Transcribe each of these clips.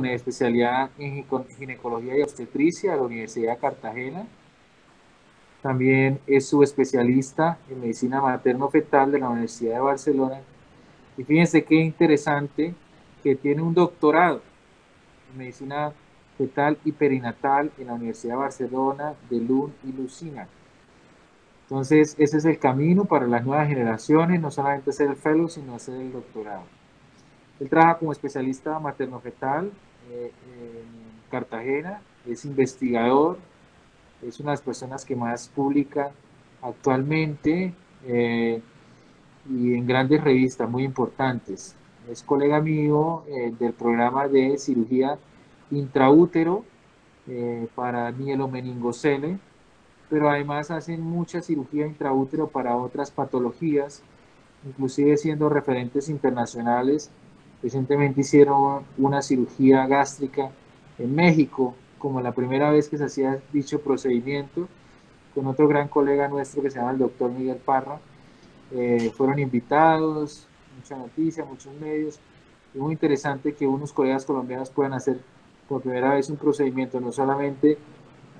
especialidad en ginecología y obstetricia de la Universidad de Cartagena. También es subespecialista en medicina materno-fetal de la Universidad de Barcelona. Y fíjense qué interesante que tiene un doctorado en medicina fetal y perinatal en la Universidad de Barcelona de Lund y Lucina. Entonces, ese es el camino para las nuevas generaciones, no solamente hacer el fellow, sino hacer el doctorado. Él trabaja como especialista materno-fetal en Cartagena, es investigador, es una de las personas que más publica actualmente y en grandes revistas muy importantes. Es colega mío del programa de cirugía intraútero para mielomeningocele, pero además hacen mucha cirugía intraútero para otras patologías, inclusive siendo referentes internacionales. Recientemente hicieron una cirugía gástrica en México, como la primera vez que se hacía dicho procedimiento, con otro gran colega nuestro que se llama el doctor Miguel Parra. Fueron invitados, mucha noticia, muchos medios. Es muy interesante que unos colegas colombianos puedan hacer por primera vez un procedimiento, no solamente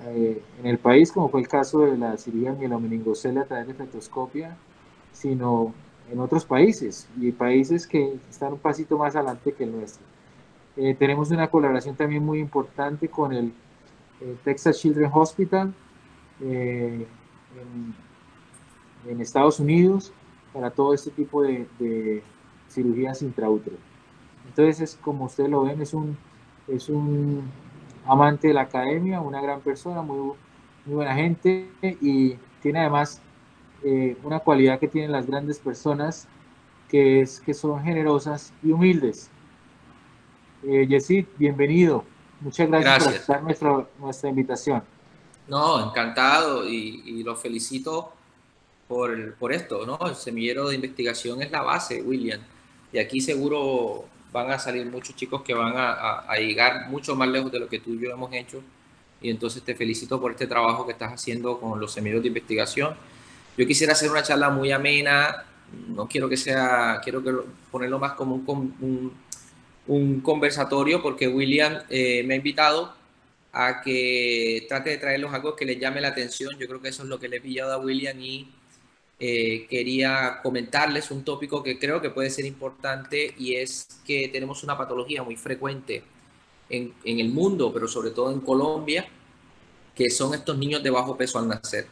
en el país, como fue el caso de la cirugía mielomeningocele a través de fetoscopia, sino en otros países y países que están un pasito más adelante que el nuestro. Tenemos una colaboración también muy importante con el Texas Children's Hospital en Estados Unidos para todo este tipo de cirugías intraútero. Entonces, es, como ustedes lo ven, es un amante de la academia, una gran persona, muy buena gente y tiene además una cualidad que tienen las grandes personas, que es que son generosas y humildes. Yesid, bienvenido. Muchas gracias por Gracias. aceptar nuestra invitación. No, encantado y lo felicito por esto, ¿no? El semillero de investigación es la base, William. Y aquí seguro van a salir muchos chicos que van a llegar mucho más lejos de lo que tú y yo hemos hecho. Y entonces te felicito por este trabajo que estás haciendo con los semilleros de investigación. Yo quisiera hacer una charla muy amena, no quiero que sea, ponerlo más como un conversatorio porque William me ha invitado a que trate de traerlos algo que les llame la atención. Yo creo que eso es lo que le he pillado a William y quería comentarles un tópico que creo que puede ser importante y es que tenemos una patología muy frecuente en el mundo, pero sobre todo en Colombia, que son estos niños de bajo peso al nacer.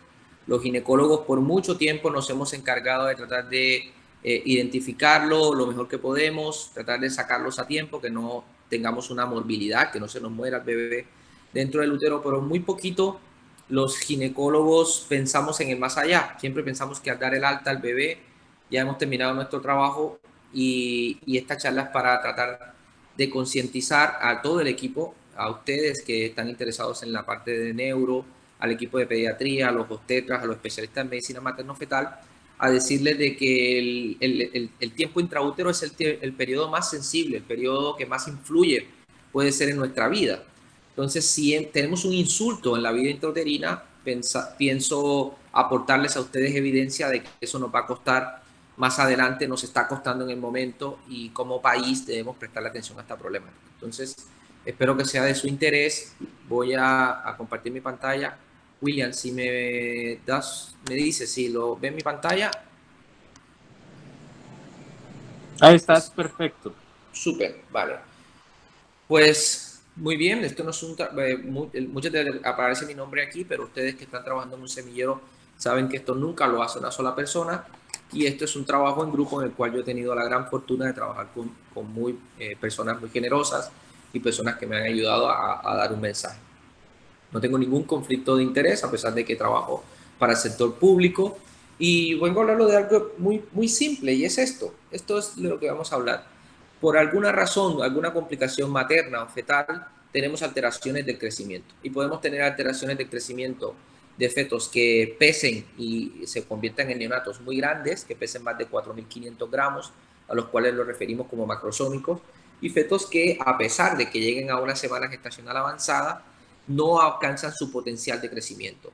Los ginecólogos por mucho tiempo nos hemos encargado de tratar de identificarlo lo mejor que podemos, tratar de sacarlos a tiempo, que no tengamos una morbilidad, que no se nos muera el bebé dentro del útero, pero muy poquito los ginecólogos pensamos en el más allá. Siempre pensamos que al dar el alta al bebé ya hemos terminado nuestro trabajo y esta charla es para tratar de concientizar a todo el equipo, a ustedes que están interesados en la parte de neuro, al equipo de pediatría, a los obstetras, a los especialistas en medicina materno-fetal, a decirles de que el tiempo intraútero es el periodo más sensible, el periodo que más influye puede ser en nuestra vida. Entonces, si tenemos un insulto en la vida intrauterina, pienso aportarles a ustedes evidencia de que eso nos va a costar más adelante, nos está costando en el momento y como país debemos prestarle atención a esta problemática. Entonces, espero que sea de su interés. Voy a compartir mi pantalla. William, si me dices si lo ve en mi pantalla, Ahí estás, es perfecto. súper, vale. Pues muy bien, esto no es muchas veces aparece mi nombre aquí, pero ustedes que están trabajando en un semillero saben que esto nunca lo hace una sola persona y esto es un trabajo en grupo en el cual yo he tenido la gran fortuna de trabajar con personas muy generosas y personas que me han ayudado a dar un mensaje. No tengo ningún conflicto de interés a pesar de que trabajo para el sector público y vengo a hablarlo de algo muy simple y es esto es de lo que vamos a hablar. Por alguna razón, alguna complicación materna o fetal, tenemos alteraciones del crecimiento y podemos tener alteraciones del crecimiento de fetos que pesen y se conviertan en neonatos muy grandes, que pesen más de 4.500 gramos, a los cuales los referimos como macrosómicos, y fetos que a pesar de que lleguen a una semana gestacional avanzada, no alcanzan su potencial de crecimiento.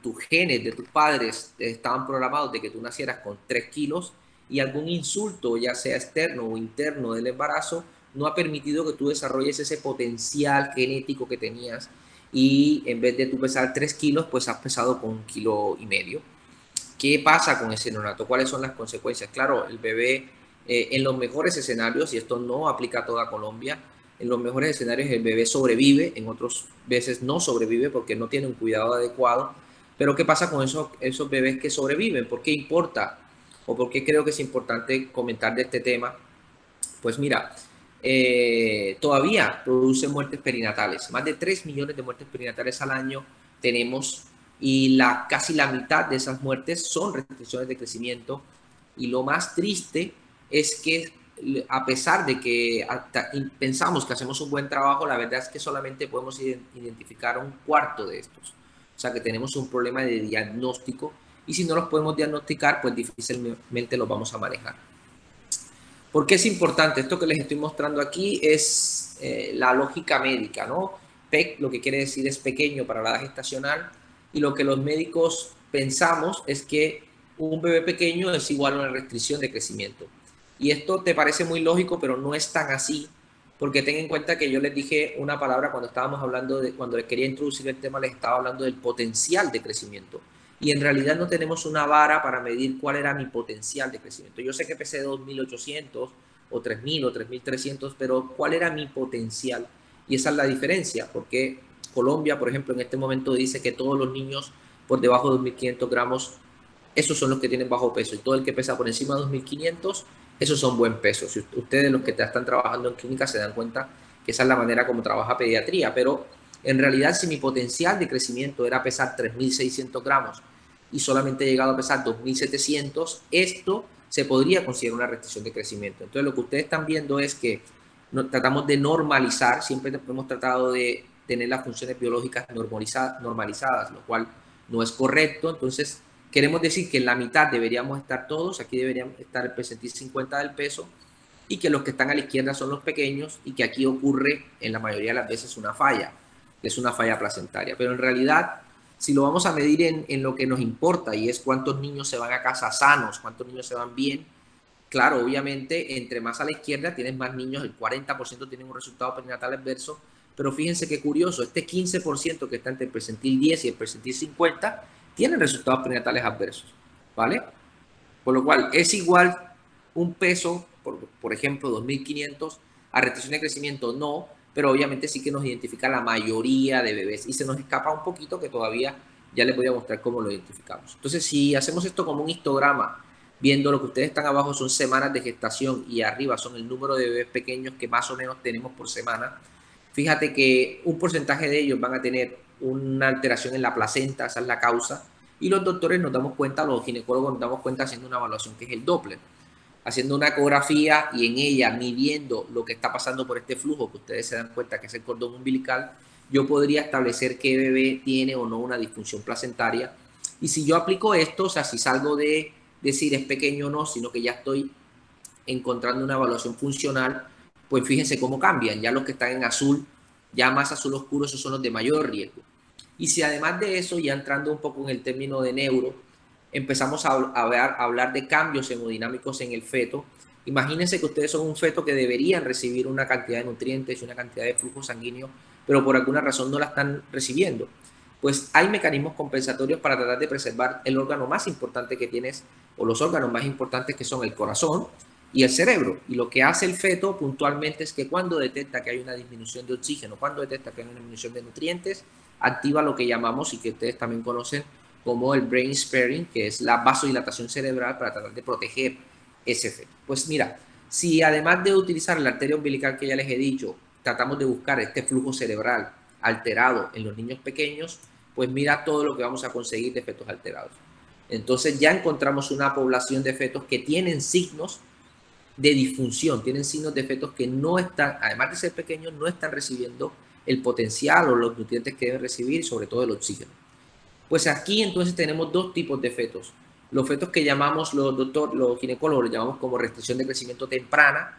Tus genes de tus padres estaban programados de que tú nacieras con 3 kilos y algún insulto, ya sea externo o interno del embarazo, no ha permitido que tú desarrolles ese potencial genético que tenías y en vez de tú pesar 3 kilos, pues has pesado con 1,5 kilos. ¿Qué pasa con ese neonato? ¿Cuáles son las consecuencias? Claro, el bebé en los mejores escenarios, y esto no aplica a toda Colombia, en los mejores escenarios el bebé sobrevive, en otros veces no sobrevive porque no tiene un cuidado adecuado. Pero ¿qué pasa con esos bebés que sobreviven? ¿Por qué importa? ¿O por qué creo que es importante comentar de este tema? Pues mira, todavía produce muertes perinatales. Más de 3 millones de muertes perinatales al año tenemos y casi la mitad de esas muertes son restricciones de crecimiento. Y lo más triste es que a pesar de que pensamos que hacemos un buen trabajo, la verdad es que solamente podemos identificar un cuarto de estos. O sea que tenemos un problema de diagnóstico y si no los podemos diagnosticar, pues difícilmente los vamos a manejar. ¿Por qué es importante? Esto que les estoy mostrando aquí es la lógica médica, ¿no? PEC lo que quiere decir es pequeño para la edad gestacional y lo que los médicos pensamos es que un bebé pequeño es igual a una restricción de crecimiento. Y esto te parece muy lógico, pero no es tan así, porque ten en cuenta que yo les dije una palabra cuando estábamos hablando cuando les quería introducir el tema, les estaba hablando del potencial de crecimiento y en realidad no tenemos una vara para medir cuál era mi potencial de crecimiento. Yo sé que pesé 2.800 o 3.000 o 3.300, pero ¿cuál era mi potencial? Y esa es la diferencia, porque Colombia, por ejemplo, en este momento dice que todos los niños por debajo de 2.500 gramos, esos son los que tienen bajo peso, y todo el que pesa por encima de 2.500, esos son buen peso. Si ustedes, los que están trabajando en clínica, se dan cuenta que esa es la manera como trabaja pediatría, pero en realidad si mi potencial de crecimiento era pesar 3.600 gramos y solamente he llegado a pesar 2.700, esto se podría considerar una restricción de crecimiento. Entonces lo que ustedes están viendo es que tratamos de normalizar, siempre hemos tratado de tener las funciones biológicas normalizadas, lo cual no es correcto. Entonces queremos decir que en la mitad deberíamos estar todos, aquí deberíamos estar el percentil 50 del peso, y que los que están a la izquierda son los pequeños y que aquí ocurre en la mayoría de las veces una falla, que es una falla placentaria. Pero en realidad, si lo vamos a medir en lo que nos importa y es cuántos niños se van a casa sanos, cuántos niños se van bien, claro, obviamente, entre más a la izquierda tienes más niños, el 40% tienen un resultado perinatal adverso, pero fíjense qué curioso, este 15% que está entre el percentil 10 y el percentil 50 tienen resultados perinatales adversos, ¿vale? Por lo cual es igual un peso, por ejemplo, 2.500 a restricción de crecimiento, no, pero obviamente sí que nos identifica la mayoría de bebés y se nos escapa un poquito que todavía ya les voy a mostrar cómo lo identificamos. Entonces, si hacemos esto como un histograma, viendo lo que ustedes están abajo son semanas de gestación y arriba son el número de bebés pequeños que más o menos tenemos por semana, fíjate que un porcentaje de ellos van a tener una alteración en la placenta, esa es la causa, y los doctores nos damos cuenta, los ginecólogos nos damos cuenta haciendo una evaluación que es el Doppler, haciendo una ecografía y en ella midiendo lo que está pasando por este flujo, que ustedes se dan cuenta que es el cordón umbilical, yo podría establecer qué bebé tiene o no una disfunción placentaria. Y si yo aplico esto, o sea, si salgo de decir es pequeño o no, sino que ya estoy encontrando una evaluación funcional, pues fíjense cómo cambian. Ya los que están en azul, ya más azul oscuro, esos son los de mayor riesgo. Y si además de eso, ya entrando un poco en el término de neuro, empezamos a hablar de cambios hemodinámicos en el feto, imagínense que ustedes son un feto que deberían recibir una cantidad de nutrientes y una cantidad de flujo sanguíneo, pero por alguna razón no la están recibiendo. Pues hay mecanismos compensatorios para tratar de preservar el órgano más importante que tienes, o los órganos más importantes que son el corazón y el cerebro. Y lo que hace el feto puntualmente es que cuando detecta que hay una disminución de oxígeno, cuando detecta que hay una disminución de nutrientes, activa lo que llamamos y que ustedes también conocen como el brain sparing, que es la vasodilatación cerebral para tratar de proteger ese feto. Pues mira, si además de utilizar la arteria umbilical que ya les he dicho, tratamos de buscar este flujo cerebral alterado en los niños pequeños, pues mira todo lo que vamos a conseguir de fetos alterados. Entonces ya encontramos una población de fetos que tienen signos de disfunción, tienen signos de fetos que no están, además de ser pequeños, no están recibiendo el potencial o los nutrientes que deben recibir, sobre todo el oxígeno. Pues aquí entonces tenemos dos tipos de fetos. Los fetos que llamamos los ginecólogos, los llamamos como restricción de crecimiento temprana,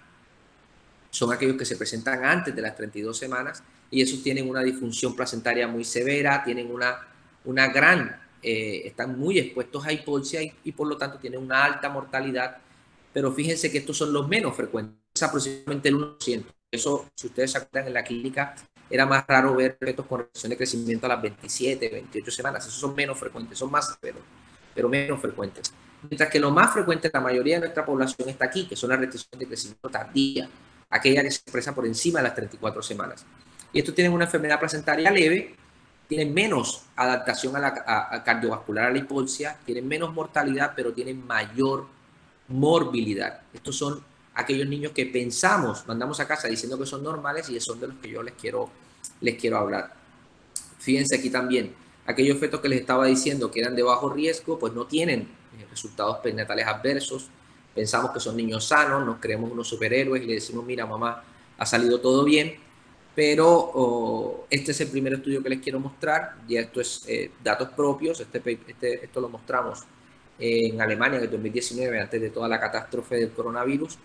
son aquellos que se presentan antes de las 32 semanas y esos tienen una disfunción placentaria muy severa, tienen una gran, están muy expuestos a hipoxia y por lo tanto tienen una alta mortalidad, pero fíjense que estos son los menos frecuentes, es aproximadamente el 1%. eso, si ustedes se acuerdan, en la clínica era más raro ver fetos con restricción de crecimiento a las 27, 28 semanas. Esos son menos frecuentes, son más pero menos frecuentes. Mientras que lo más frecuente, la mayoría de nuestra población está aquí, que son las restricciones de crecimiento tardía, aquella que se expresa por encima de las 34 semanas. Y estos tienen una enfermedad placentaria leve, tienen menos adaptación a cardiovascular, a la hipoxia, tienen menos mortalidad, pero tienen mayor morbilidad. Estos son aquellos niños que pensamos, mandamos a casa diciendo que son normales y son de los que yo les quiero hablar. Fíjense aquí también, aquellos fetos que les estaba diciendo que eran de bajo riesgo, pues no tienen resultados perinatales adversos. Pensamos que son niños sanos, nos creemos unos superhéroes y le decimos, mira, mamá, ha salido todo bien. Pero este es el primer estudio que les quiero mostrar, y esto es datos propios. Esto lo mostramos en Alemania en el 2019, antes de toda la catástrofe del coronavirus,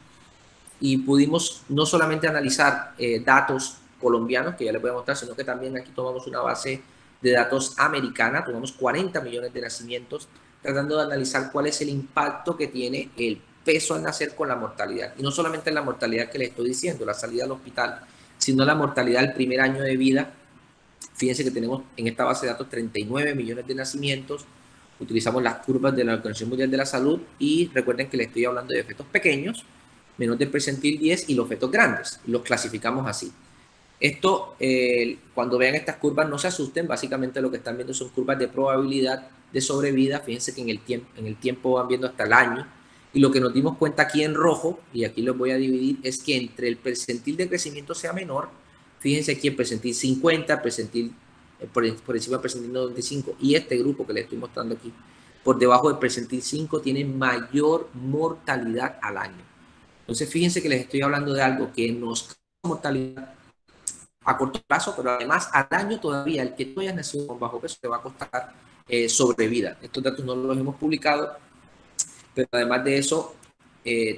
y pudimos no solamente analizar datos colombianos, que ya les voy a mostrar, sino que también aquí tomamos una base de datos americana, tomamos 40 millones de nacimientos, tratando de analizar cuál es el impacto que tiene el peso al nacer con la mortalidad. Y no solamente en la mortalidad que les estoy diciendo, la salida al hospital, sino la mortalidad del primer año de vida. Fíjense que tenemos en esta base de datos 39 millones de nacimientos, utilizamos las curvas de la Organización Mundial de la Salud, y recuerden que les estoy hablando de fetos pequeños, menos del percentil 10, y los fetos grandes, los clasificamos así. Esto, cuando vean estas curvas, no se asusten, básicamente lo que están viendo son curvas de probabilidad de sobrevida. Fíjense que en el tiempo van viendo hasta el año, y lo que nos dimos cuenta aquí en rojo, y aquí los voy a dividir, es que entre el percentil de crecimiento sea menor, fíjense aquí el percentil 50, percentil, por encima del percentil 95, y este grupo que les estoy mostrando aquí, por debajo del percentil 5, tiene mayor mortalidad al año. Entonces fíjense que les estoy hablando de algo que nos causa mortalidad a corto plazo, pero además al año todavía el que tú hayas nacido con bajo peso te va a costar sobrevida. Estos datos no los hemos publicado, pero además de eso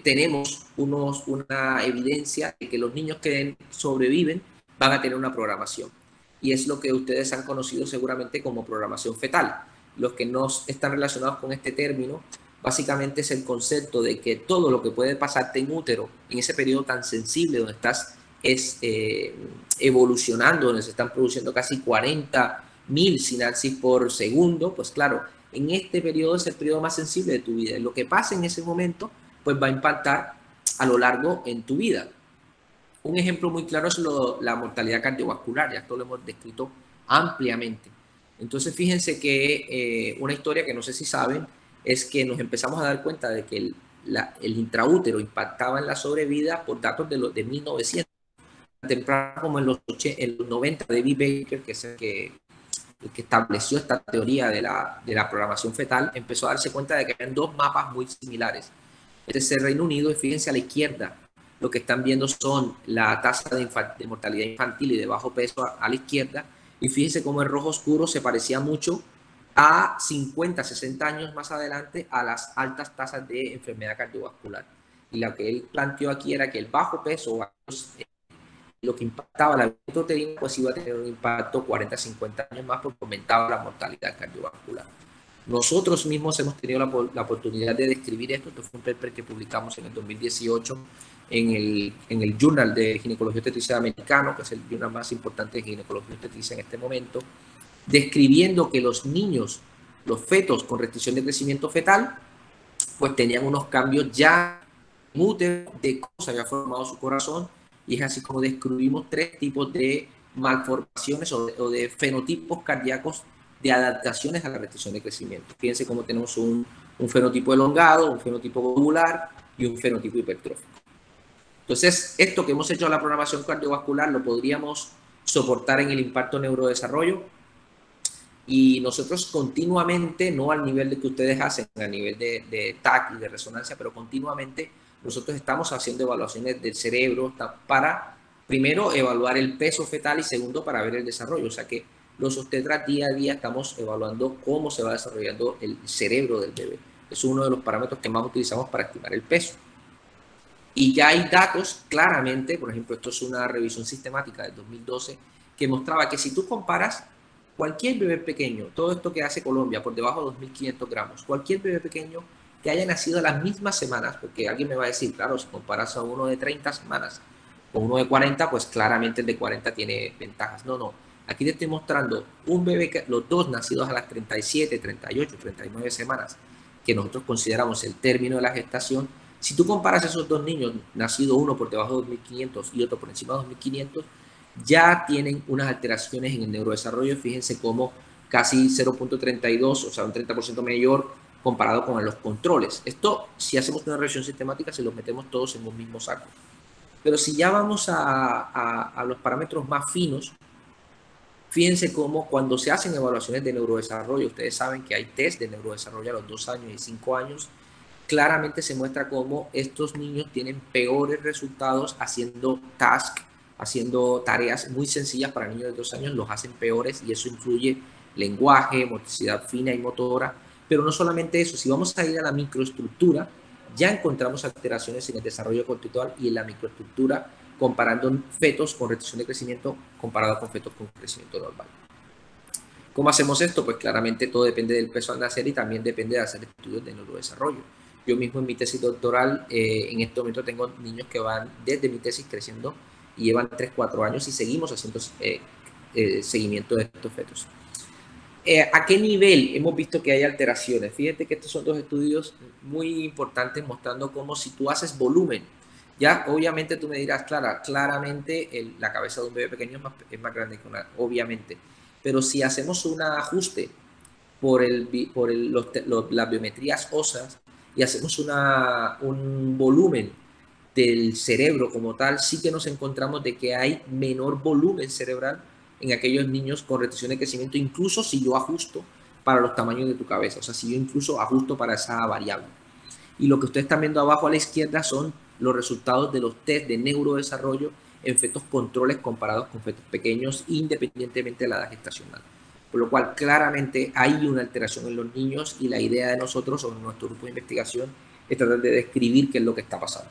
tenemos una evidencia de que los niños que sobreviven van a tener una programación, y es lo que ustedes han conocido seguramente como programación fetal. Los que no están relacionados con este término, básicamente es el concepto de que todo lo que puede pasarte en útero en ese periodo tan sensible donde estás evolucionando, donde se están produciendo casi 40.000 sinapsis por segundo, pues claro, en este periodo es el periodo más sensible de tu vida. Y lo que pasa en ese momento, pues va a impactar a lo largo en tu vida. Un ejemplo muy claro es la mortalidad cardiovascular, ya esto lo hemos descrito ampliamente. Entonces, fíjense que una historia que no sé si saben es que nos empezamos a dar cuenta de que el intraútero impactaba en la sobrevida por datos de 1900, temprano como en los 90, David Baker, que es el que estableció esta teoría de la programación fetal, empezó a darse cuenta de que había dos mapas muy similares. Este es el Reino Unido, y fíjense a la izquierda, lo que están viendo son la tasa de mortalidad infantil y de bajo peso a la izquierda, y fíjense cómo el rojo oscuro se parecía mucho a 50, 60 años más adelante a las altas tasas de enfermedad cardiovascular. Y lo que él planteó aquí era que el bajo peso, lo que impactaba la proteína, pues iba a tener un impacto 40, 50 años más, porque aumentaba la mortalidad cardiovascular. Nosotros mismos hemos tenido la oportunidad de describir esto. Esto fue un paper que publicamos en el 2018 en el Journal de Ginecología y Obstetricia americano, que es el journal más importante de ginecología y obstetricia en este momento, describiendo que los niños, los fetos con restricción de crecimiento fetal, pues tenían unos cambios ya en útero, de cómo se había formado su corazón, y es así como describimos tres tipos de malformaciones o de fenotipos cardíacos de adaptaciones a la restricción de crecimiento. Fíjense cómo tenemos un fenotipo elongado, un fenotipo globular y un fenotipo hipertrófico. Entonces, esto que hemos hecho en la programación cardiovascular lo podríamos soportar en el impacto neurodesarrollo, y nosotros continuamente, no al nivel de que ustedes hacen, a nivel de TAC y de resonancia, pero continuamente nosotros estamos haciendo evaluaciones del cerebro para, primero, evaluar el peso fetal, y segundo, para ver el desarrollo. O sea que los obstetras día a día estamos evaluando cómo se va desarrollando el cerebro del bebé. Es uno de los parámetros que más utilizamos para estimar el peso. Y ya hay datos claramente, por ejemplo, esto es una revisión sistemática del 2012, que mostraba que si tú comparas cualquier bebé pequeño, todo esto que hace Colombia, por debajo de 2.500 gramos, cualquier bebé pequeño que haya nacido las mismas semanas, porque alguien me va a decir, claro, si comparas a uno de 30 semanas, Con uno de 40, pues claramente el de 40 tiene ventajas. No, no. Aquí te estoy mostrando un bebé, que los dos nacidos a las 37, 38, 39 semanas, que nosotros consideramos el término de la gestación. Si tú comparas esos dos niños, nacido uno por debajo de 2.500 y otro por encima de 2.500, ya tienen unas alteraciones en el neurodesarrollo. Fíjense cómo casi 0.32, o sea, un 30% mayor comparado con los controles. Esto, si hacemos una revisión sistemática, se los metemos todos en un mismo saco. Pero si ya vamos a los parámetros más finos, fíjense cómo cuando se hacen evaluaciones de neurodesarrollo, ustedes saben que hay test de neurodesarrollo a los 2 años y 5 años, claramente se muestra cómo estos niños tienen peores resultados haciendo haciendo tareas muy sencillas para niños de 2 años, los hacen peores y eso incluye lenguaje, motricidad fina y motora. Pero no solamente eso, si vamos a ir a la microestructura, ya encontramos alteraciones en el desarrollo conductual y en la microestructura comparando fetos con restricción de crecimiento comparado con fetos con crecimiento normal. ¿Cómo hacemos esto? Pues claramente todo depende del peso al nacer y también depende de hacer estudios de neurodesarrollo. Yo mismo en mi tesis doctoral, en este momento tengo niños que van desde mi tesis creciendo y llevan 3, 4 años y seguimos haciendo seguimiento de estos fetos. ¿A qué nivel hemos visto que hay alteraciones? Fíjate que estos son dos estudios muy importantes mostrando cómo si tú haces volumen, ya obviamente tú me dirás, claramente la cabeza de un bebé pequeño es más grande que una, obviamente, pero si hacemos un ajuste por las biometrías óseas y hacemos un volumen del cerebro como tal, sí que nos encontramos de que hay menor volumen cerebral en aquellos niños con restricción de crecimiento, incluso si yo ajusto para los tamaños de tu cabeza, o sea, si yo incluso ajusto para esa variable. Y lo que ustedes están viendo abajo a la izquierda son los resultados de los test de neurodesarrollo en fetos controles comparados con fetos pequeños, independientemente de la edad gestacional. Por lo cual, claramente hay una alteración en los niños y la idea de nosotros o nuestro grupo de investigación es tratar de describir qué es lo que está pasando.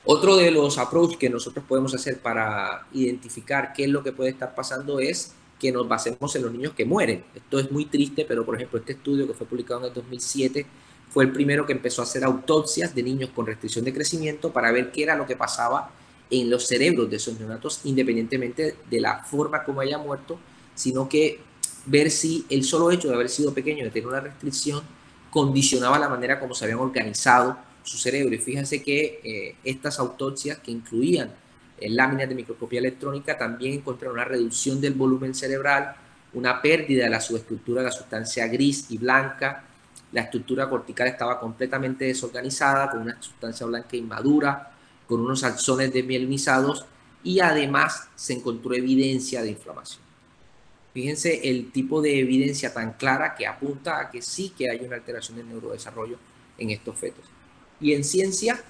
Otro de los approaches que nosotros podemos hacer para identificar qué es lo que puede estar pasando es que nos basemos en los niños que mueren. Esto es muy triste, pero por ejemplo este estudio que fue publicado en el 2007 fue el primero que empezó a hacer autopsias de niños con restricción de crecimiento para ver qué era lo que pasaba en los cerebros de esos neonatos, independientemente de la forma como haya muerto, sino que ver si el solo hecho de haber sido pequeño, de tener una restricción, condicionaba la manera como se habían organizado su cerebro. Y fíjense que estas autopsias que incluían láminas de microscopía electrónica también encontraron una reducción del volumen cerebral, una pérdida de la subestructura de la sustancia gris y blanca, la estructura cortical estaba completamente desorganizada, con una sustancia blanca inmadura, con unos axones desmielinizados y además se encontró evidencia de inflamación. Fíjense el tipo de evidencia tan clara que apunta a que sí que hay una alteración del neurodesarrollo en estos fetos. Y en ciencia,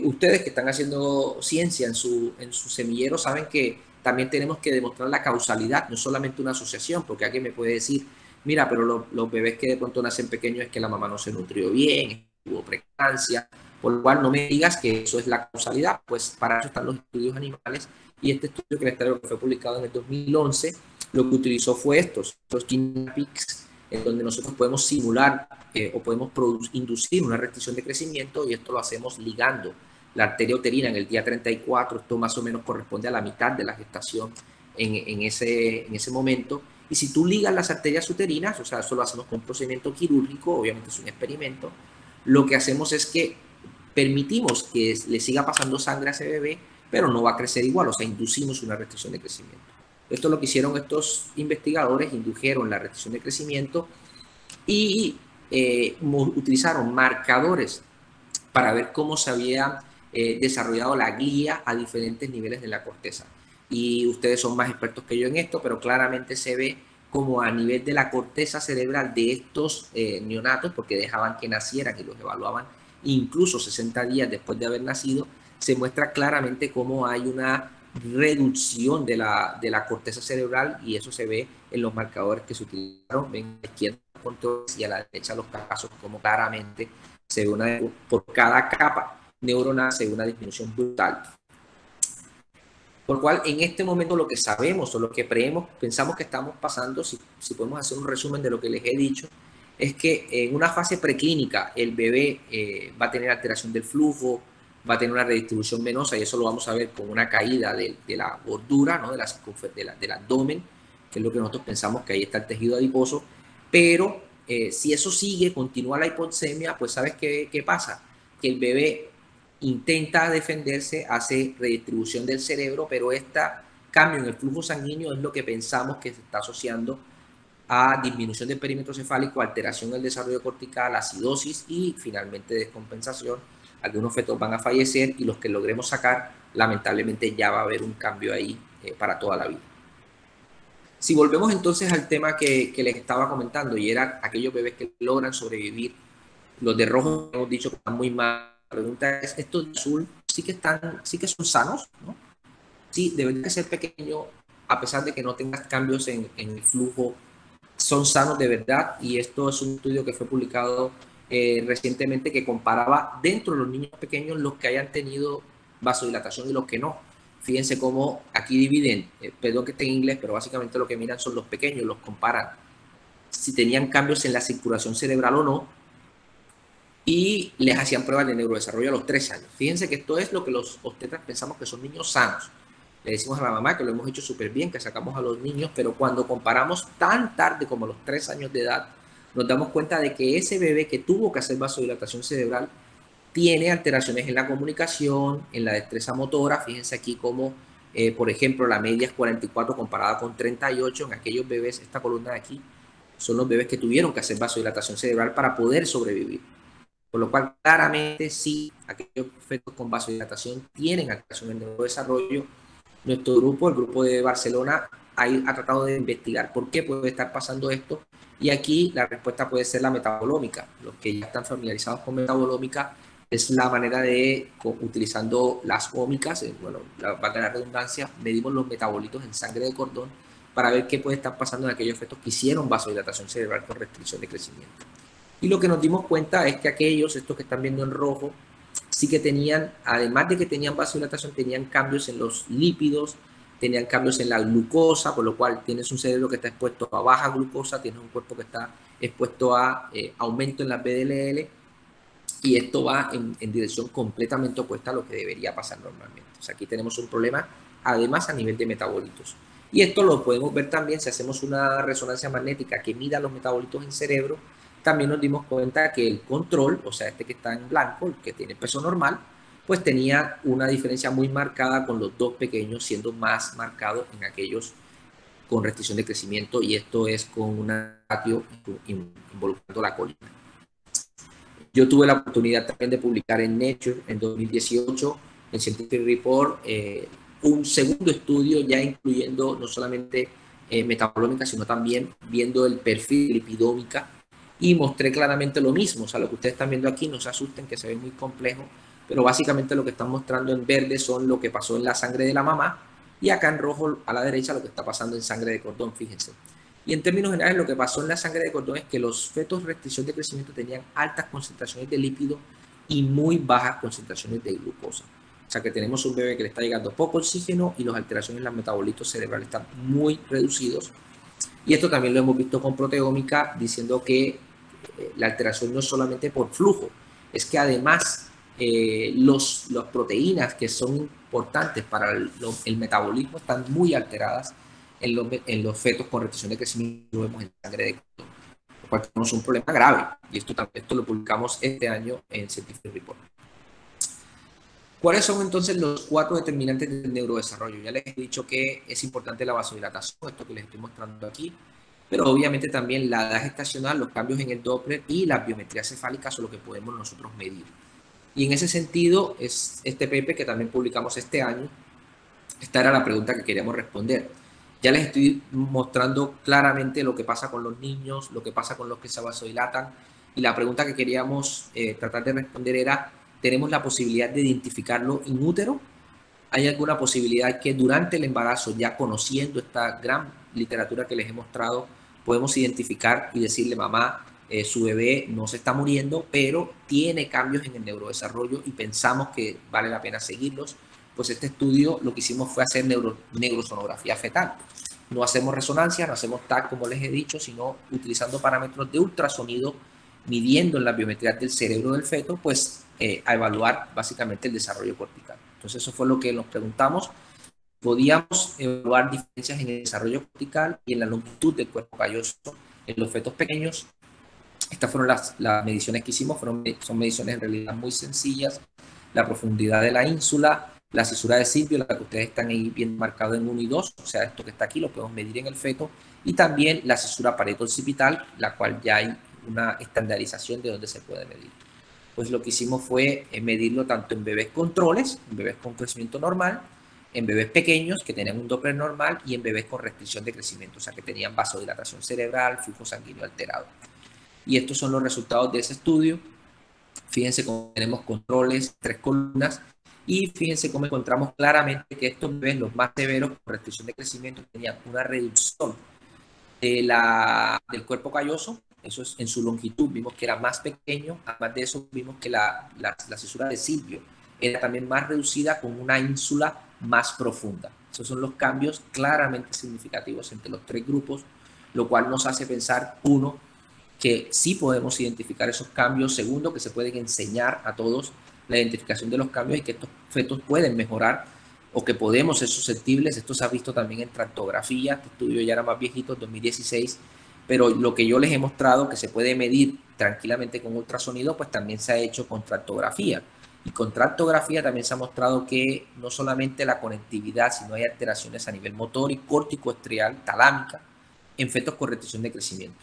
ustedes que están haciendo ciencia en su semillero saben que también tenemos que demostrar la causalidad, no solamente una asociación, porque alguien me puede decir, mira, pero los bebés que de pronto nacen pequeños es que la mamá no se nutrió bien, tuvo preeclampsia, por lo cual no me digas que eso es la causalidad, pues para eso están los estudios animales y este estudio que les traigo que fue publicado en el 2011 lo que utilizó fue estos Kinetics, en donde nosotros podemos simular o podemos inducir una restricción de crecimiento y esto lo hacemos ligando la arteria uterina en el día 34, esto más o menos corresponde a la mitad de la gestación en ese momento. Y si tú ligas las arterias uterinas, o sea, eso lo hacemos con un procedimiento quirúrgico, obviamente es un experimento, lo que hacemos es que permitimos que le siga pasando sangre a ese bebé, pero no va a crecer igual, o sea, inducimos una restricción de crecimiento. Esto es lo que hicieron estos investigadores, indujeron la restricción de crecimiento y utilizaron marcadores para ver cómo se había desarrollado la glía a diferentes niveles de la corteza. Y ustedes son más expertos que yo en esto, pero claramente se ve como a nivel de la corteza cerebral de estos neonatos, porque dejaban que nacieran y los evaluaban incluso 60 días después de haber nacido, se muestra claramente cómo hay una reducción de la corteza cerebral y eso se ve en los marcadores que se utilizaron. Ven a la izquierda controles y a la derecha los casos, como claramente se ve por cada capa neuronal se ve una disminución brutal. Por lo cual, en este momento lo que sabemos o lo que pensamos que estamos pasando, si podemos hacer un resumen de lo que les he dicho, es que en una fase preclínica el bebé va a tener alteración del flujo, va a tener una redistribución venosa y eso lo vamos a ver con una caída de la gordura, ¿no? Del abdomen, que es lo que nosotros pensamos que ahí está el tejido adiposo. Pero si eso sigue, continúa la hipoxemia, pues ¿sabes qué pasa? Que el bebé intenta defenderse, hace redistribución del cerebro, pero este cambio en el flujo sanguíneo es lo que pensamos que se está asociando a disminución del perímetro cefálico, alteración del desarrollo cortical, acidosis y finalmente descompensación. Algunos fetos van a fallecer y los que logremos sacar, lamentablemente ya va a haber un cambio ahí para toda la vida. Si volvemos entonces al tema que les estaba comentando, y era aquellos bebés que logran sobrevivir, los de rojo hemos dicho que están muy mal. La pregunta es, ¿estos de azul sí que son sanos? ¿No? Sí, deben de ser pequeños, a pesar de que no tengas cambios en el flujo, son sanos de verdad. Y esto es un estudio que fue publicado recientemente que comparaba dentro de los niños pequeños los que hayan tenido vasodilatación y los que no. Fíjense cómo aquí dividen, perdón que esté en inglés, pero básicamente lo que miran son los pequeños, los comparan si tenían cambios en la circulación cerebral o no, y les hacían pruebas de neurodesarrollo a los 3 años. Fíjense que esto es lo que los obstetras pensamos que son niños sanos. Le decimos a la mamá que lo hemos hecho súper bien, que sacamos a los niños, pero cuando comparamos tan tarde como los 3 años de edad, nos damos cuenta de que ese bebé que tuvo que hacer vasodilatación cerebral tiene alteraciones en la comunicación, en la destreza motora. Fíjense aquí como, por ejemplo, la media es 44 comparada con 38 en aquellos bebés. Esta columna de aquí son los bebés que tuvieron que hacer vasodilatación cerebral para poder sobrevivir. Por lo cual, claramente, sí, aquellos fetos con vasodilatación tienen alteración en el neurodesarrollo. Nuestro grupo, el grupo de Barcelona, ha tratado de investigar por qué puede estar pasando esto. Y aquí la respuesta puede ser la metabolómica. Los que ya están familiarizados con metabolómica, es la manera de, utilizando las ómicas, bueno, valga la redundancia, medimos los metabolitos en sangre de cordón para ver qué puede estar pasando en aquellos fetos que hicieron vasodilatación cerebral con restricción de crecimiento. Y lo que nos dimos cuenta es que aquellos, estos que están viendo en rojo, sí que tenían, además de que tenían vasodilatación, tenían cambios en los lípidos, tenían cambios en la glucosa, por lo cual tienes un cerebro que está expuesto a baja glucosa, tienes un cuerpo que está expuesto a aumento en las BDLL, y esto va en dirección completamente opuesta a lo que debería pasar normalmente. O sea, aquí tenemos un problema, además, a nivel de metabolitos. Y esto lo podemos ver también si hacemos una resonancia magnética que mida los metabolitos en cerebro. También nos dimos cuenta que el control, o sea, este que está en blanco, el que tiene peso normal, pues tenía una diferencia muy marcada con los dos pequeños, siendo más marcado en aquellos con restricción de crecimiento, y esto es con un ratio involucrando la colina. Yo tuve la oportunidad también de publicar en Nature en 2018, en Scientific Report, un segundo estudio ya incluyendo no solamente metabolómica, sino también viendo el perfil lipidómica, y mostré claramente lo mismo. O sea, lo que ustedes están viendo aquí, no se asusten que se ve muy complejo, pero básicamente lo que están mostrando en verde son lo que pasó en la sangre de la mamá, y acá en rojo a la derecha lo que está pasando en sangre de cordón, fíjense. Y en términos generales, lo que pasó en la sangre de cordón es que los fetos de restricción de crecimiento tenían altas concentraciones de lípido y muy bajas concentraciones de glucosa. O sea que tenemos un bebé que le está llegando poco oxígeno y las alteraciones en los metabolitos cerebrales están muy reducidos. Y esto también lo hemos visto con proteómica, diciendo que la alteración no es solamente por flujo, es que además las proteínas que son importantes para el metabolismo están muy alteradas en los fetos con restricción de crecimiento. Lo vemos en sangre de cordón, lo cual tenemos un problema grave, y esto lo publicamos este año en Scientific Report. ¿Cuáles son entonces los 4 determinantes del neurodesarrollo? Ya les he dicho que es importante la vasodilatación, esto que les estoy mostrando aquí, pero obviamente también la edad gestacional, los cambios en el Doppler y la biometría cefálica son lo que podemos nosotros medir. Y en ese sentido, es este paper que también publicamos este año. Esta era la pregunta que queríamos responder. Ya les estoy mostrando claramente lo que pasa con los niños, lo que pasa con los que se vasodilatan, y la pregunta que queríamos tratar de responder era: ¿tenemos la posibilidad de identificarlo in útero? ¿Hay alguna posibilidad que durante el embarazo, ya conociendo esta gran literatura que les he mostrado, podemos identificar y decirle, mamá, su bebé no se está muriendo, pero tiene cambios en el neurodesarrollo y pensamos que vale la pena seguirlos? Pues este estudio lo que hicimos fue hacer neurosonografía fetal. No hacemos resonancia, no hacemos TAC como les he dicho, sino utilizando parámetros de ultrasonido midiendo en la biometría del cerebro del feto, pues a evaluar básicamente el desarrollo cortical. Entonces eso fue lo que nos preguntamos. Podíamos evaluar diferencias en el desarrollo cortical y en la longitud del cuerpo calloso en los fetos pequeños. Estas fueron las mediciones que hicimos, son mediciones en realidad muy sencillas. La profundidad de la ínsula, la cisura de Silvio, la que ustedes están ahí bien marcado en 1 y 2, o sea, esto que está aquí lo podemos medir en el feto, y también la cisura pareto-occipital, la cual ya hay una estandarización de donde se puede medir. Pues lo que hicimos fue medirlo tanto en bebés controles, en bebés con crecimiento normal, en bebés pequeños que tenían un Doppler normal y en bebés con restricción de crecimiento, o sea, que tenían vasodilatación cerebral, flujo sanguíneo alterado. Y estos son los resultados de ese estudio. Fíjense cómo tenemos controles, 3 columnas, y fíjense cómo encontramos claramente que estos bebés, los más severos con restricción de crecimiento, tenían una reducción del cuerpo calloso. Eso es en su longitud, vimos que era más pequeño. Además de eso, vimos que la cisura de Silvio era también más reducida con una ínsula más profunda. Esos son los cambios claramente significativos entre los 3 grupos, lo cual nos hace pensar, uno, que sí podemos identificar esos cambios, segundo, que se pueden enseñar a todos la identificación de los cambios y que estos fetos pueden mejorar o que podemos ser susceptibles. Esto se ha visto también en tractografía, este estudio ya era más viejito, 2016, pero lo que yo les he mostrado que se puede medir tranquilamente con ultrasonido, pues también se ha hecho con tractografía. Y con tractografía también se ha mostrado que no solamente la conectividad, sino hay alteraciones a nivel motor y córtico-estrial, talámica, en fetos con restricción de crecimiento.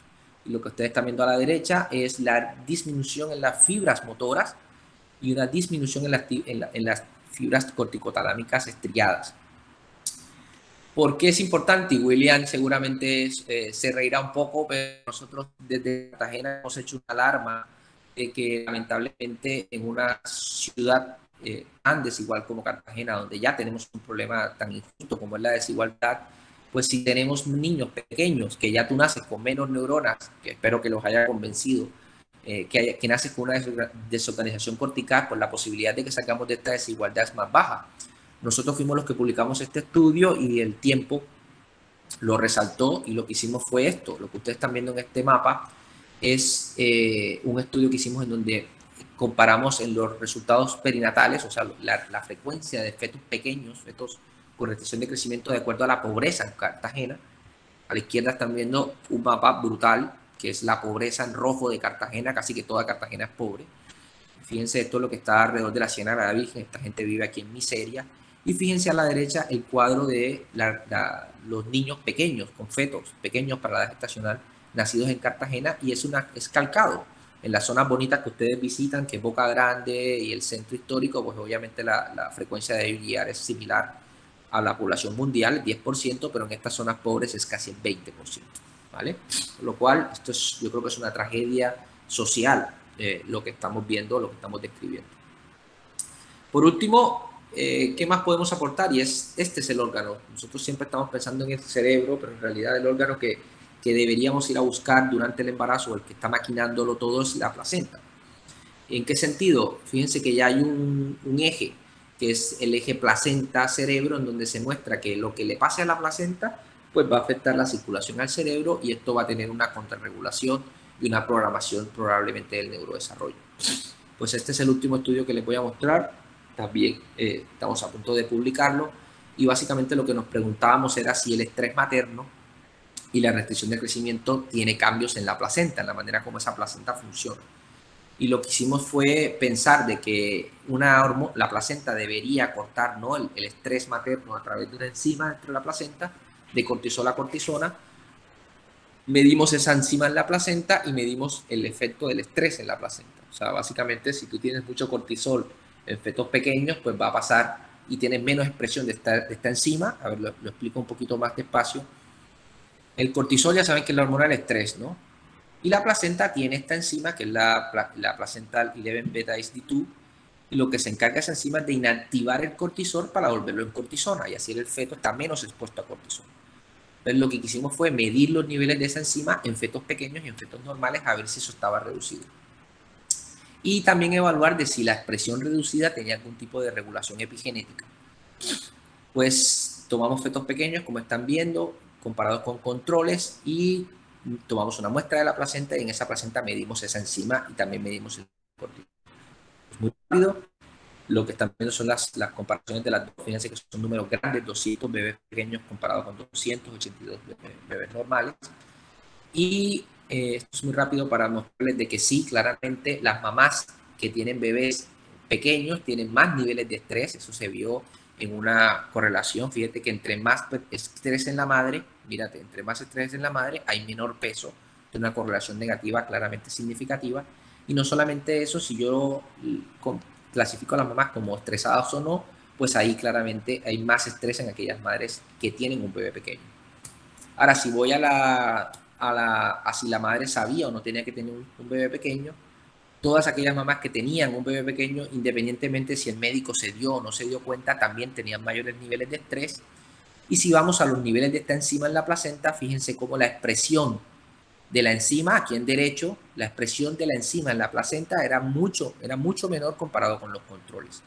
Y lo que ustedes están viendo a la derecha es la disminución en las fibras motoras y una disminución en las fibras corticotalámicas estriadas. ¿Por qué es importante? Y William seguramente se reirá un poco, pero nosotros desde Cartagena hemos hecho una alarma de que lamentablemente en una ciudad tan desigual como Cartagena, donde ya tenemos un problema tan injusto como es la desigualdad, pues si tenemos niños pequeños que ya tú naces con menos neuronas, que espero que los haya convencido, que naces con una desorganización cortical, pues la posibilidad de que salgamos de esta desigualdad es más baja. Nosotros fuimos los que publicamos este estudio y el Tiempo lo resaltó, y lo que hicimos fue esto. Lo que ustedes están viendo en este mapa es un estudio que hicimos en donde comparamos en los resultados perinatales, o sea, la frecuencia de fetos pequeños, fetos con restricción de crecimiento de acuerdo a la pobreza en Cartagena. A la izquierda están viendo un mapa brutal, que es la pobreza en rojo de Cartagena. Casi que toda Cartagena es pobre. Fíjense esto es lo que está alrededor de la Ciénaga de la Virgen. Esta gente vive aquí en miseria. Y fíjense a la derecha el cuadro de los niños pequeños, con fetos pequeños para la edad gestacional, nacidos en Cartagena, y es calcado. En las zonas bonitas que ustedes visitan, que es Boca Grande y el centro histórico, pues obviamente la frecuencia de IVR es similar a la población mundial, 10%, pero en estas zonas pobres es casi el 20%. ¿Vale? Por lo cual, yo creo que es una tragedia social lo que estamos viendo, lo que estamos describiendo. Por último, ¿qué más podemos aportar? Y este es el órgano. Nosotros siempre estamos pensando en el cerebro, pero en realidad el órgano que deberíamos ir a buscar durante el embarazo, el que está maquinándolo todo, es la placenta. ¿En qué sentido? Fíjense que ya hay un eje, que es el eje placenta-cerebro, en donde se muestra que lo que le pase a la placenta pues va a afectar la circulación al cerebro, y esto va a tener una contrarregulación y una programación probablemente del neurodesarrollo. Pues este es el último estudio que les voy a mostrar. También estamos a punto de publicarlo, y básicamente lo que nos preguntábamos era si el estrés materno y la restricción de crecimiento tiene cambios en la placenta, en la manera como esa placenta funciona. Y lo que hicimos fue pensar de que la placenta debería cortar, ¿no?, el estrés materno a través de una enzima dentro de la placenta, de cortisol a cortisona. Medimos esa enzima en la placenta y medimos el efecto del estrés en la placenta. O sea, básicamente, si tú tienes mucho cortisol en fetos pequeños, pues va a pasar y tienes menos expresión de esta enzima. A ver, lo explico un poquito más despacio. El cortisol, ya saben que es la hormona del estrés, ¿no? Y la placenta tiene esta enzima, que es la placental 11-beta-HT2, y lo que se encarga esa enzima es de inactivar el cortisol para volverlo en cortisona, y así el feto está menos expuesto a cortisol. Entonces lo que quisimos fue medir los niveles de esa enzima en fetos pequeños y en fetos normales, a ver si eso estaba reducido. Y también evaluar de si la expresión reducida tenía algún tipo de regulación epigenética. Pues tomamos fetos pequeños, como están viendo, comparados con controles, y tomamos una muestra de la placenta y en esa placenta medimos esa enzima y también medimos el cortisol. Es muy rápido. Lo que están viendo son las comparaciones de las dos. Fíjense que son números grandes, 200 bebés pequeños comparados con 282 bebés normales. Y esto es muy rápido para mostrarles de que sí, claramente las mamás que tienen bebés pequeños tienen más niveles de estrés. Eso se vio en una correlación. Fíjate que entre más estrés en la madre, mírate, entre más estrés en la madre hay menor peso. Es una correlación negativa claramente significativa. Y no solamente eso, si yo clasifico a las mamás como estresadas o no, pues ahí claramente hay más estrés en aquellas madres que tienen un bebé pequeño. Ahora, si voy a si la madre sabía o no tenía que tener un bebé pequeño, todas aquellas mamás que tenían un bebé pequeño, independientemente si el médico se dio o no se dio cuenta, también tenían mayores niveles de estrés. Y si vamos a los niveles de esta enzima en la placenta, fíjense cómo la expresión de la enzima, aquí en derecho, la expresión de la enzima en la placenta era mucho menor comparado con los controles,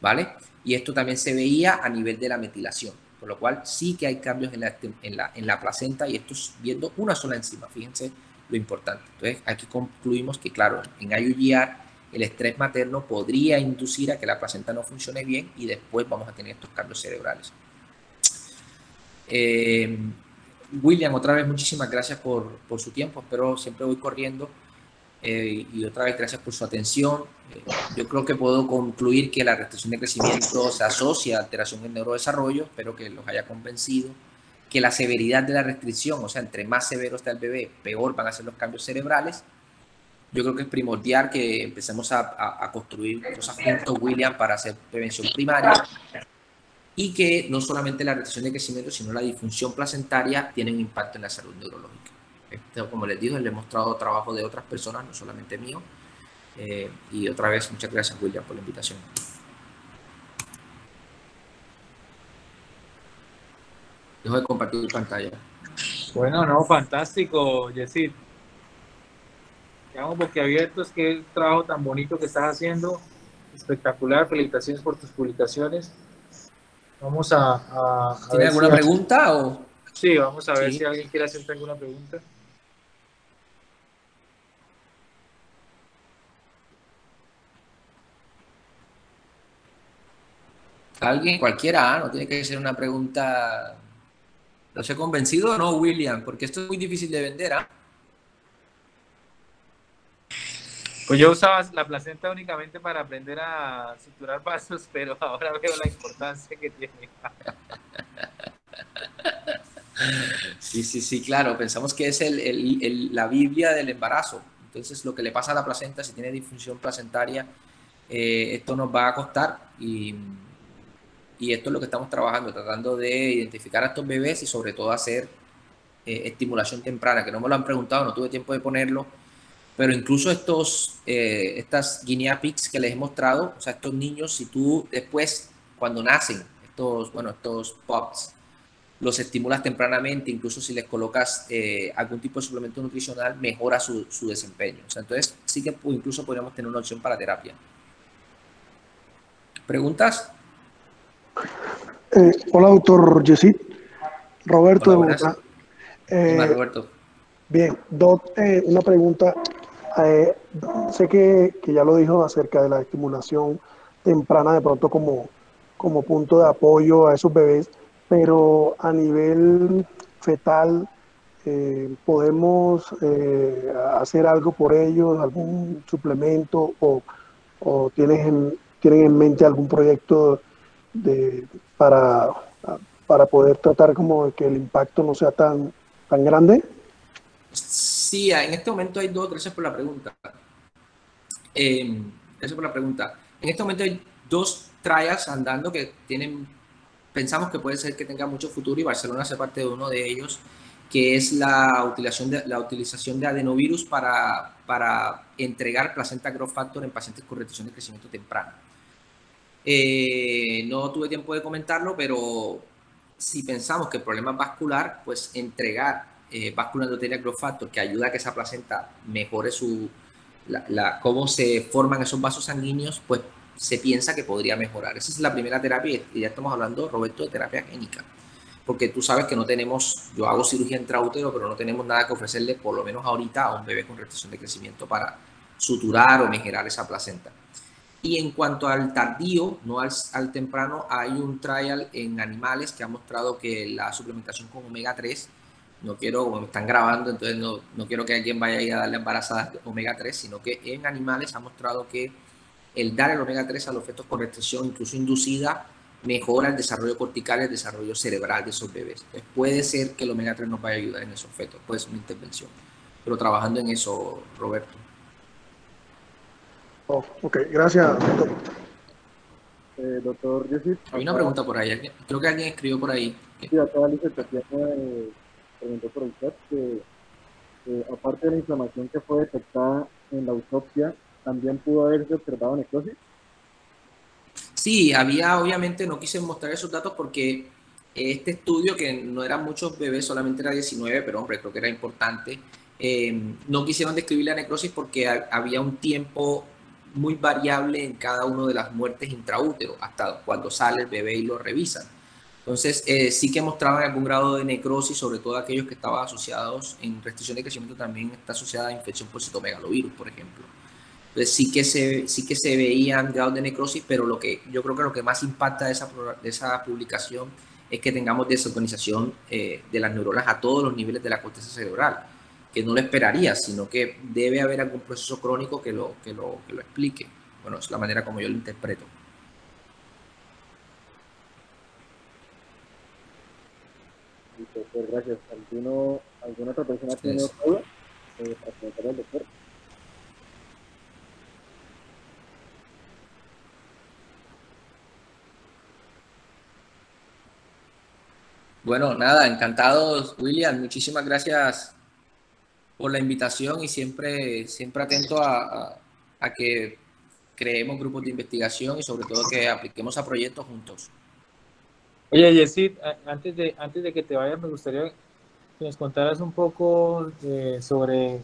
¿vale? Y esto también se veía a nivel de la metilación, por lo cual sí que hay cambios en la placenta y esto es viendo una sola enzima, fíjense lo importante. Entonces, aquí concluimos que, claro, en IUGR el estrés materno podría inducir a que la placenta no funcione bien y después vamos a tener estos cambios cerebrales. William, otra vez muchísimas gracias por su tiempo, espero siempre voy corriendo y otra vez gracias por su atención. Yo creo que puedo concluir que la restricción de crecimiento se asocia a alteración del neurodesarrollo, espero que los haya convencido, que la severidad de la restricción, o sea, entre más severo está el bebé, peor van a ser los cambios cerebrales. Yo creo que es primordial que empecemos a construir cosas juntos, William, para hacer prevención primaria y que no solamente la restricción de crecimiento, sino la disfunción placentaria tiene un impacto en la salud neurológica. Esto, como les digo, le he mostrado trabajo de otras personas, no solamente mío. Y otra vez, muchas gracias, William, por la invitación. Dejo de compartir pantalla. Bueno, no, fantástico, Yesid. Quedamos boquiabiertos, qué trabajo tan bonito que estás haciendo. Espectacular, felicitaciones por tus publicaciones. Vamos a ¿Tiene ver alguna pregunta? O... Sí, vamos a ver sí. si alguien quiere hacerte alguna pregunta. Alguien, cualquiera, no tiene que ser una pregunta. ¿Los he convencido o no, William? Porque esto es muy difícil de vender, ¿ah? Pues yo usaba la placenta únicamente para aprender a suturar vasos, pero ahora veo la importancia que tiene. Sí, claro. Pensamos que es la Biblia del embarazo. Entonces, lo que le pasa a la placenta, si tiene disfunción placentaria, esto nos va a costar y esto es lo que estamos trabajando, tratando de identificar a estos bebés y sobre todo hacer estimulación temprana, que no me lo han preguntado, no tuve tiempo de ponerlo, pero incluso estas guinea pigs que les he mostrado, o sea, estos niños, si tú después, cuando nacen, estos pups, los estimulas tempranamente, incluso si les colocas algún tipo de suplemento nutricional, mejora su desempeño. O sea, entonces sí que incluso podríamos tener una opción para terapia. ¿Preguntas? Hola, doctor Yesid. Roberto Hola, de buenas. Bogotá. Hola, Roberto. Bien, una pregunta. Sé que ya lo dijo acerca de la estimulación temprana de pronto como punto de apoyo a esos bebés, pero a nivel fetal, ¿podemos hacer algo por ellos, algún suplemento o tienen en mente algún proyecto de, para, para poder tratar como de que el impacto no sea tan grande? Sí, en este momento hay gracias por la pregunta. Gracias por la pregunta. En este momento hay 2 trials andando que pensamos que puede ser que tenga mucho futuro y Barcelona hace parte de uno de ellos, que es la utilización de adenovirus para entregar placenta growth factor en pacientes con restricción de crecimiento temprano. No tuve tiempo de comentarlo, pero si pensamos que el problema es vascular, pues entregar vascular endothelial growth factor que ayuda a que esa placenta mejore cómo se forman esos vasos sanguíneos, pues se piensa que podría mejorar. Esa es la primera terapia y ya estamos hablando, Roberto, de terapia génica. porque tú sabes que no tenemos, yo hago cirugía intraútero, pero no tenemos nada que ofrecerle, por lo menos ahorita, a un bebé con restricción de crecimiento para suturar o mejorar esa placenta. Y en cuanto al tardío, no al temprano, hay un trial en animales que ha mostrado que la suplementación con omega 3, no quiero, como me están grabando, entonces no quiero que alguien vaya a ir a darle embarazadas omega 3, sino que en animales ha mostrado que el dar el omega 3 a los fetos con restricción, incluso inducida, mejora el desarrollo cortical y el desarrollo cerebral de esos bebés. Entonces puede ser que el omega 3 nos vaya a ayudar en esos fetos, puede ser una intervención. Pero trabajando en eso, Roberto. Oh, ok, gracias, doctor. Doctor Yesid, Hay una pregunta por ahí, creo que alguien escribió por ahí. sí, acá Alicia Tatiana preguntó por el chat que aparte de la inflamación que fue detectada en la autopsia, también pudo haberse observado necrosis. Sí, había, obviamente, no quise mostrar esos datos porque este estudio, que no eran muchos bebés, solamente era 19, pero hombre, creo que era importante, no quisieron describir la necrosis porque había un tiempo muy variable en cada una de las muertes intraútero, hasta cuando sale el bebé y lo revisan. Entonces, sí que mostraban algún grado de necrosis, sobre todo aquellos que estaban asociados en restricción de crecimiento, también está asociada a infección por citomegalovirus, por ejemplo. Entonces sí que se veían grados de necrosis, pero yo creo que lo que más impacta de esa publicación es que tengamos desorganización de las neuronas a todos los niveles de la corteza cerebral, que no lo esperaría, sino que debe haber algún proceso crónico que lo explique. Bueno, es la manera como yo lo interpreto. Listo, pues gracias. ¿Alguna otra persona tiene otra duda para preguntarle al doctor? Bueno, nada, encantados, William. Muchísimas gracias por la invitación y siempre atento a que creemos grupos de investigación y sobre todo que apliquemos a proyectos juntos. Oye, Yesid, antes de que te vayas, me gustaría que nos contaras un poco sobre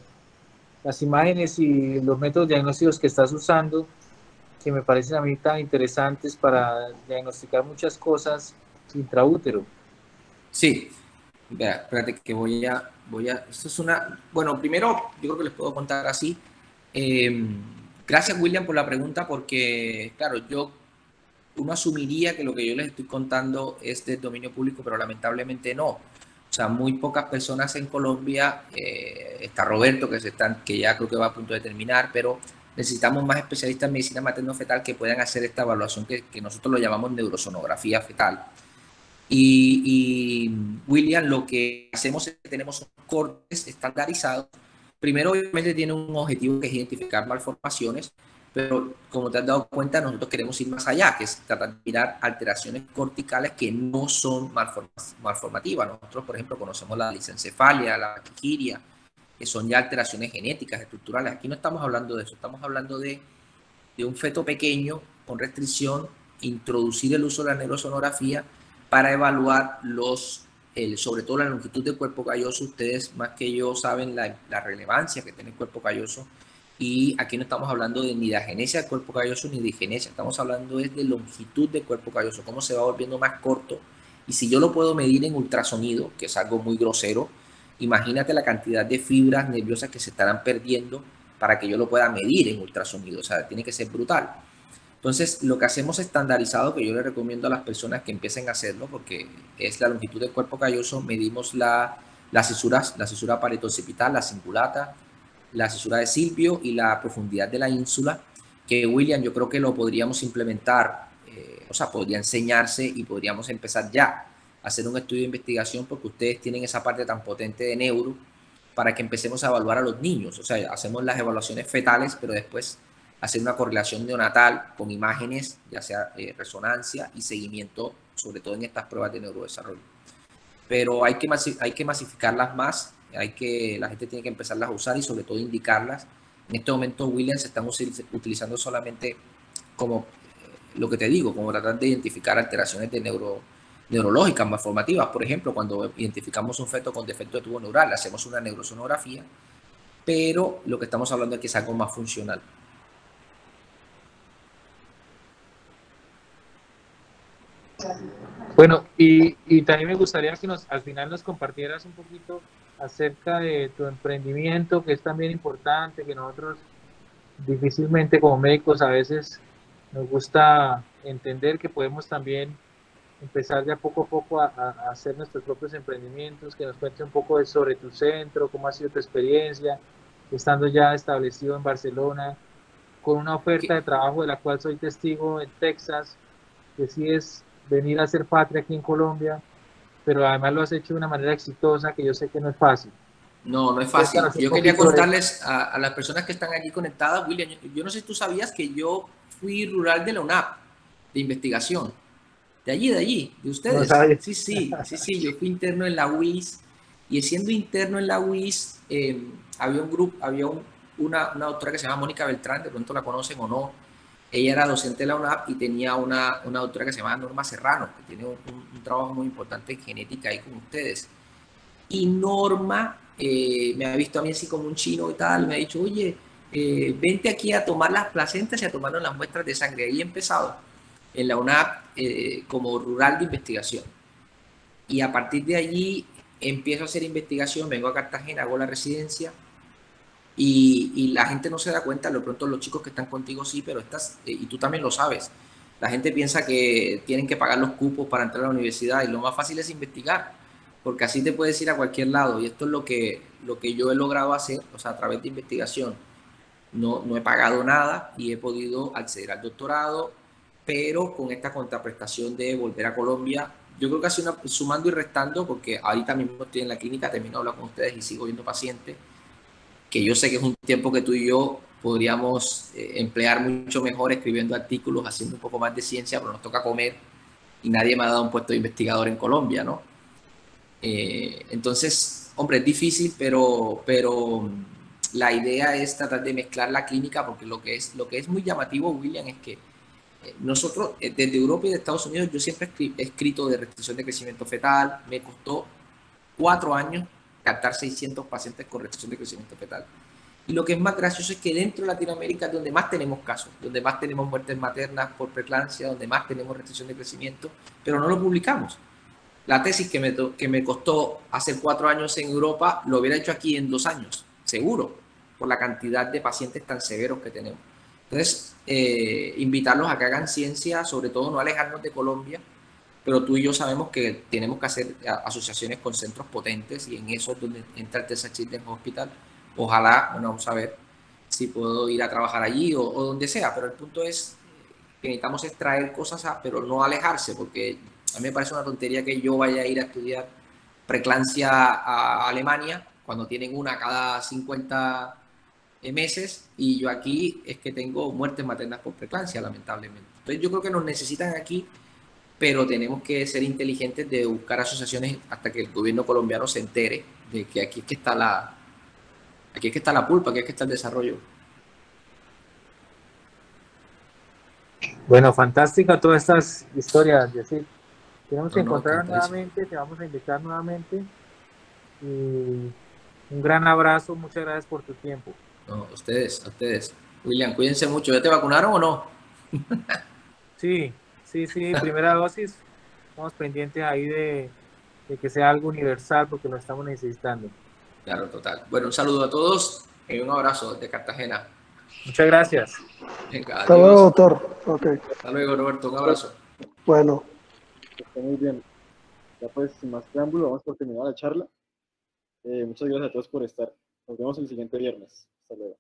las imágenes y los métodos diagnósticos que estás usando, que me parecen a mí tan interesantes para diagnosticar muchas cosas intraútero. Sí, vea, espérate que esto es bueno, primero yo creo que les puedo contar así. Gracias, William, por la pregunta, porque claro, uno asumiría que lo que yo les estoy contando es del dominio público, pero lamentablemente no. O sea, muy pocas personas en Colombia, está Roberto, que ya creo que va a punto de terminar, pero necesitamos más especialistas en medicina materno-fetal que puedan hacer esta evaluación que nosotros lo llamamos neurosonografía fetal. Y William, lo que hacemos es que tenemos cortes estandarizados. Primero, obviamente, tiene un objetivo que es identificar malformaciones, pero como te has dado cuenta, nosotros queremos ir más allá, que es tratar de mirar alteraciones corticales que no son malformativas. Nosotros, por ejemplo, conocemos la lisencefalia, la quiria, que son ya alteraciones genéticas, estructurales. Aquí no estamos hablando de eso, estamos hablando de un feto pequeño con restricción, introducir el uso de la neurosonografía para evaluar sobre todo la longitud del cuerpo calloso. Ustedes más que yo saben la relevancia que tiene el cuerpo calloso, y aquí no estamos hablando ni de agenesia del cuerpo calloso ni de genesia, estamos hablando de longitud del cuerpo calloso, cómo se va volviendo más corto. Y si yo lo puedo medir en ultrasonido, que es algo muy grosero, imagínate la cantidad de fibras nerviosas que se estarán perdiendo para que yo lo pueda medir en ultrasonido. O sea, tiene que ser brutal. Entonces, lo que hacemos estandarizado, que yo le recomiendo a las personas que empiecen a hacerlo, porque es la longitud del cuerpo calloso, medimos las cisuras, la cisura paretooccipital, la cingulata, la cisura de Silvio y la profundidad de la ínsula, que William, yo creo que lo podríamos implementar, o sea, podría enseñarse y podríamos empezar ya a hacer un estudio de investigación, porque ustedes tienen esa parte tan potente de neuro, para que empecemos a evaluar a los niños. O sea, hacemos las evaluaciones fetales, pero después hacer una correlación neonatal con imágenes, ya sea resonancia y seguimiento, sobre todo en estas pruebas de neurodesarrollo. Pero hay que masificarlas más, la gente tiene que empezarlas a usar y sobre todo indicarlas. En este momento, William, se están utilizando solamente como, lo que te digo, como tratar de identificar alteraciones neurológicas, malformativas. Por ejemplo, cuando identificamos un feto con defecto de tubo neural, hacemos una neurosonografía, pero lo que estamos hablando es que es algo más funcional. Bueno, y también me gustaría que al final nos compartieras un poquito acerca de tu emprendimiento, que es también importante, que nosotros difícilmente como médicos a veces nos gusta entender que podemos también empezar de a poco a hacer nuestros propios emprendimientos, que nos cuente un poco sobre tu centro, cómo ha sido tu experiencia, estando ya establecido en Barcelona, con una oferta de trabajo de la cual soy testigo en Texas, decides venir a hacer patria aquí en Colombia, pero además lo has hecho de una manera exitosa que yo sé que no es fácil. No, no es fácil. Cuéntanos un Yo quería poquito de... contarles a las personas que están aquí conectadas, William, yo no sé si tú sabías que yo fui rural de la UNAP, de investigación, de allí, de No ustedes. sabes. Sí, yo fui interno en la UIS y siendo interno en la UIS, había un grupo, una doctora que se llama Mónica Beltrán, de pronto la conocen o no. Ella era docente de la UNAP y tenía una doctora que se llama Norma Serrano, que tiene un trabajo muy importante en genética ahí con ustedes. Y Norma me ha visto a mí así como un chino y tal, me ha dicho, oye, vente aquí a tomar las placentas y a tomarnos las muestras de sangre. Ahí he empezado en la UNAP como rural de investigación. Y a partir de allí empiezo a hacer investigación, vengo a Cartagena, hago la residencia y la gente no se da cuenta, de pronto los chicos que están contigo sí, pero y tú también lo sabes, la gente piensa que tienen que pagar los cupos para entrar a la universidad y lo más fácil es investigar, porque así te puedes ir a cualquier lado y esto es lo que yo he logrado hacer, o sea, a través de investigación. No he pagado nada y he podido acceder al doctorado, pero con esta contraprestación de volver a Colombia, yo creo que ha sido sumando y restando, porque ahorita mismo estoy en la clínica, termino de hablar con ustedes y sigo viendo pacientes, que yo sé que es un tiempo que tú y yo podríamos emplear mucho mejor escribiendo artículos, haciendo un poco más de ciencia, pero nos toca comer y nadie me ha dado un puesto de investigador en Colombia, ¿no? Entonces, hombre, es difícil, pero la idea es tratar de mezclar la clínica, porque lo que es muy llamativo, William, es que nosotros, desde Europa y de Estados Unidos, yo siempre he escrito de restricción de crecimiento fetal, me costó 4 años captar 600 pacientes con restricción de crecimiento fetal. Y lo que es más gracioso es que dentro de Latinoamérica es donde más tenemos casos, donde más tenemos muertes maternas por preeclampsia, donde más tenemos restricción de crecimiento, pero no lo publicamos. La tesis que me costó hacer 4 años en Europa, lo hubiera hecho aquí en 2 años, seguro, por la cantidad de pacientes tan severos que tenemos. Entonces, invitarlos a que hagan ciencia, sobre todo no alejarnos de Colombia, pero tú y yo sabemos que tenemos que hacer asociaciones con centros potentes y en eso es donde entra el Texas Children's Hospital. Ojalá, bueno, vamos a ver si puedo ir a trabajar allí o donde sea, pero el punto es que necesitamos extraer cosas, pero no alejarse, porque a mí me parece una tontería que yo vaya a ir a estudiar preeclampsia a Alemania cuando tienen una cada 50 meses y yo aquí es que tengo muertes maternas por preeclampsia, lamentablemente. Entonces yo creo que nos necesitan aquí, pero tenemos que ser inteligentes de buscar asociaciones hasta que el gobierno colombiano se entere de que aquí es que está aquí es que está la pulpa, aquí es que está el desarrollo. Bueno, fantástica todas estas historias, Yesid. Tenemos que No, no, encontrar encantadísimo. nuevamente, te vamos a invitar nuevamente y un gran abrazo, muchas gracias por tu tiempo. No, a ustedes. William, cuídense mucho. ¿Ya te vacunaron o no? Sí, sí, primera dosis, estamos pendientes ahí de que sea algo universal porque lo estamos necesitando. Claro, total. Bueno, un saludo a todos y un abrazo de Cartagena. Muchas gracias. Venga, Hasta luego, adiós. doctor. Ok, Hasta luego, Roberto. Un abrazo. bueno. Está muy bien. Ya pues, sin más preámbulo, vamos por terminar la charla. Muchas gracias a todos por estar. Nos vemos el siguiente viernes. Hasta luego.